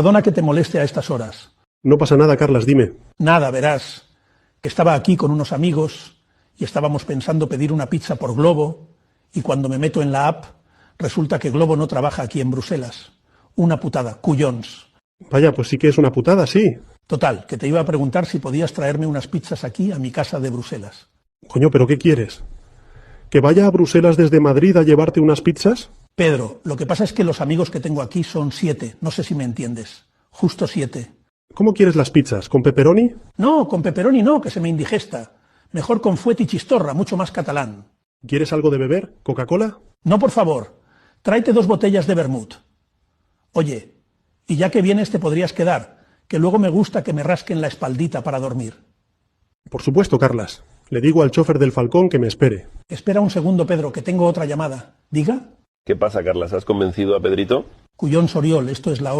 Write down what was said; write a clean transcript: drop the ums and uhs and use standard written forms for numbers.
Perdona que te moleste a estas horas. No pasa nada, Carlas, dime. Nada, verás. Estaba aquí con unos amigos y estábamos pensando pedir una pizza por Globo y cuando me meto en la app resulta que Globo no trabaja aquí en Bruselas. Una putada, cuyons. Vaya, pues sí que es una putada, sí. Total, que te iba a preguntar si podías traerme unas pizzas aquí a mi casa de Bruselas. Coño, ¿pero qué quieres? ¿Que vaya a Bruselas desde Madrid a llevarte unas pizzas? Pedro, lo que pasa es que los amigos que tengo aquí son 7, no sé si me entiendes. Justo 7. ¿Cómo quieres las pizzas? ¿Con pepperoni? No, con pepperoni no, que se me indigesta. Mejor con fuet y chistorra, mucho más catalán. ¿Quieres algo de beber? ¿Coca-Cola? No, por favor, tráete 2 botellas de vermut. Oye, y ya que vienes te podrías quedar, que luego me gusta que me rasquen la espaldita para dormir. Por supuesto, Carlas. Le digo al chofer del Falcón que me espere. Espera un segundo, Pedro, que tengo otra llamada. ¿Diga? ¿Qué pasa, Carlas? ¿Has convencido a Pedrito? Cuyón Soriol, esto es la hostia.